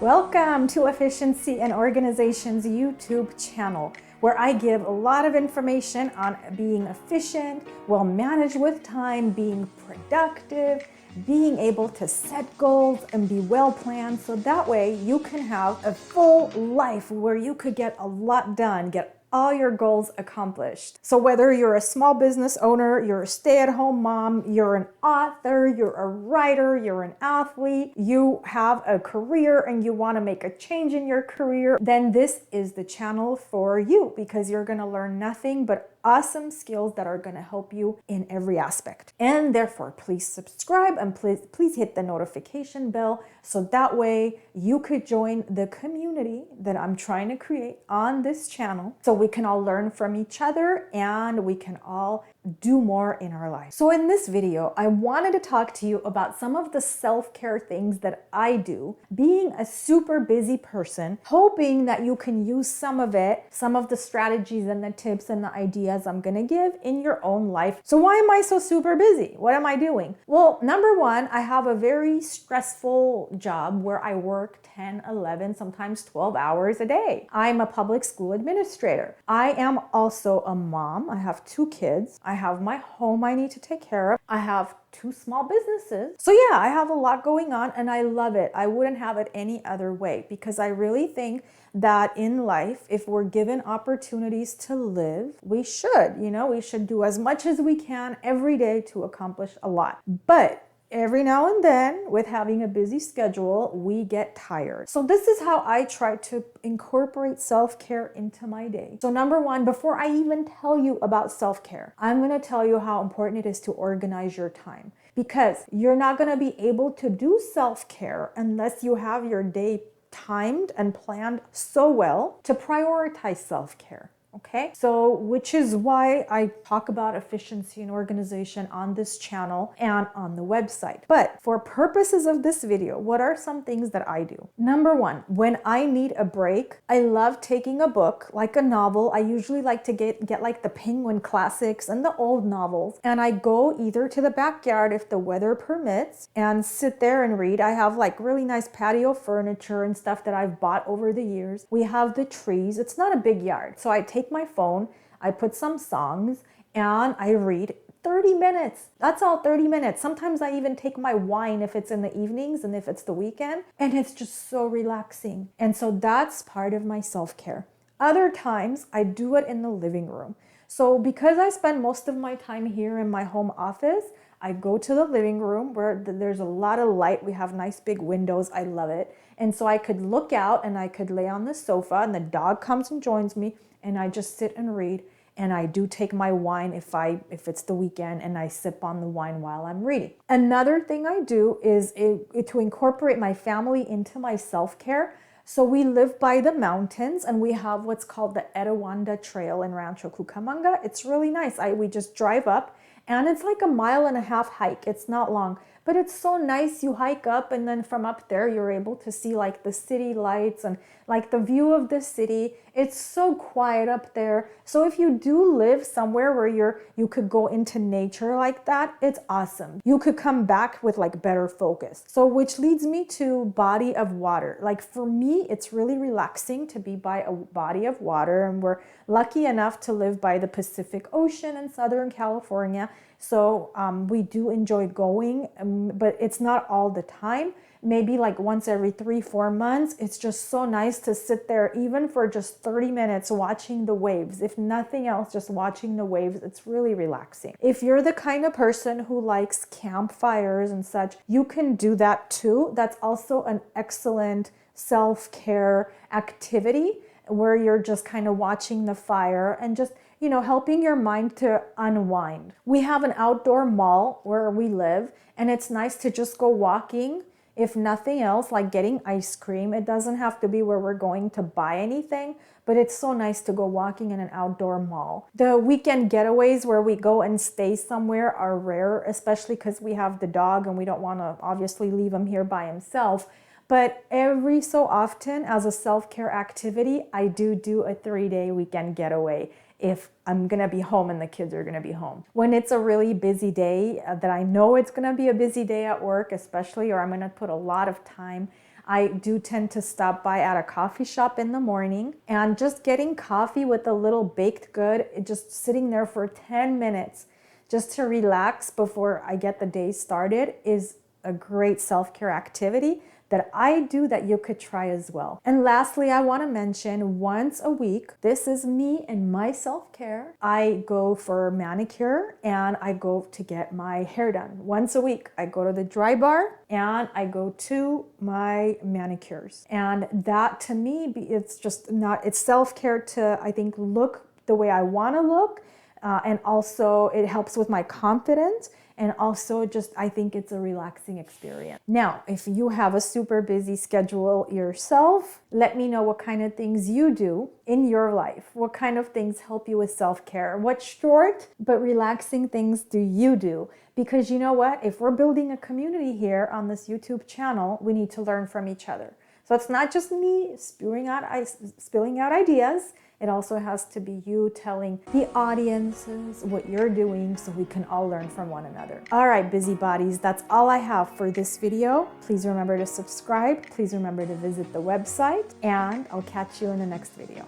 Welcome to Efficiency and Organization's YouTube channel, where I give a lot of information on being efficient, well managed with time, being productive, being able to set goals and be well planned, so that way you can have a full life where you could get a lot done, get all your goals accomplished. So whether you're a small business owner, you're a stay-at-home mom, you're an author, you're a writer, you're an athlete, you have a career and you want to make a change in your career, then this is the channel for you, because you're going to learn nothing but awesome skills that are going to help you in every aspect. And therefore, please subscribe and please hit the notification bell, so that way you could join the community that I'm trying to create on this channel, so we can all learn from each other and we can all do more in our lives. So in this video, I wanted to talk to you about some of the self-care things that I do, being a super busy person, hoping that you can use some of it, some of the strategies and the tips and the ideas I'm gonna give in your own life. So why am I so super busy? What am I doing? Well, number one, I have a very stressful job where I work 10, 11, sometimes 12 hours a day. I'm a public school administrator. I am also a mom. I have 2 kids. I have my home I need to take care of. I have 2 small businesses. So yeah, I have a lot going on and I love it. I wouldn't have it any other way, because I really think that in life, if we're given opportunities to live, we should do as much as we can every day to accomplish a lot. But every now and then, with having a busy schedule, we get tired. So this is how I try to incorporate self-care into my day. So number one, before I even tell you about self-care, I'm going to tell you how important it is to organize your time, because you're not going to be able to do self-care unless you have your day timed and planned so well to prioritize self-care. Okay, so which is why I talk about efficiency and organization on this channel and on the website. But for purposes of this video, what are some things that I do? Number one, when I need a break, I love taking a book, like a novel. I usually like to get like the Penguin classics and the old novels, and I go either to the backyard if the weather permits and sit there and read. I have like really nice patio furniture and stuff that I've bought over the years. We have the trees. It's not a big yard, so I take my phone, I put some songs, and I read 30 minutes. That's all, 30 minutes. Sometimes I even take my wine if it's in the evenings and if it's the weekend, and it's just so relaxing. And so that's part of my self-care. Other times I do it in the living room. So because I spend most of my time here in my home office, I go to the living room where there's a lot of light. We have nice big windows. I love it. And so I could look out and I could lay on the sofa, and the dog comes and joins me, and I just sit and read. And I do take my wine if it's the weekend, and I sip on the wine while I'm reading. Another thing I do is to incorporate my family into my self-care. So we live by the mountains, and we have what's called the Etiwanda Trail in Rancho Cucamonga. It's really nice. We just drive up, and it's like a 1.5 mile hike. It's not long, but it's so nice. You hike up, and then from up there, you're able to see like the city lights and like the view of the city. It's so quiet up there. So if you do live somewhere where you could go into nature like that, it's awesome. You could come back with like better focus. So which leads me to body of water. Like for me, it's really relaxing to be by a body of water, and we're lucky enough to live by the Pacific Ocean in Southern California. So we do enjoy going, but it's not all the time. Maybe like once every 3-4 months. It's just so nice to sit there, even for just 30 minutes, watching the waves. If nothing else, just watching the waves. It's really relaxing. If you're the kind of person who likes campfires and such, you can do that too. That's also an excellent self-care activity, where you're just kind of watching the fire and just, helping your mind to unwind. We have an outdoor mall where we live, and it's nice to just go walking. If nothing else, like getting ice cream. It doesn't have to be where we're going to buy anything, but it's so nice to go walking in an outdoor mall. The weekend getaways where we go and stay somewhere are rare, especially because we have the dog and we don't want to obviously leave him here by himself. But every so often, as a self-care activity, I do a 3-day weekend getaway if I'm gonna be home and the kids are gonna be home. When it's a really busy day, that I know it's gonna be a busy day at work especially, or I'm gonna put a lot of time, I do tend to stop by at a coffee shop in the morning, and just getting coffee with a little baked good, just sitting there for 10 minutes just to relax before I get the day started is a great self-care activity that I do that you could try as well. And lastly, I want to mention once a week, this is me and my self-care. I go for manicure and I go to get my hair done. Once a week, I go to the dry bar and I go to my manicures. And that to me, it's just not, it's self-care to, I think, look the way I want to look. And also it helps with my confidence. And also just, I think it's a relaxing experience. Now, if you have a super busy schedule yourself, let me know what kind of things you do in your life. What kind of things help you with self-care? What short but relaxing things do you do? Because you know what? If we're building a community here on this YouTube channel, we need to learn from each other. So it's not just me spilling out ideas. It also has to be you telling the audiences what you're doing so we can all learn from one another. All right, busybodies, that's all I have for this video. Please remember to subscribe. Please remember to visit the website, and I'll catch you in the next video.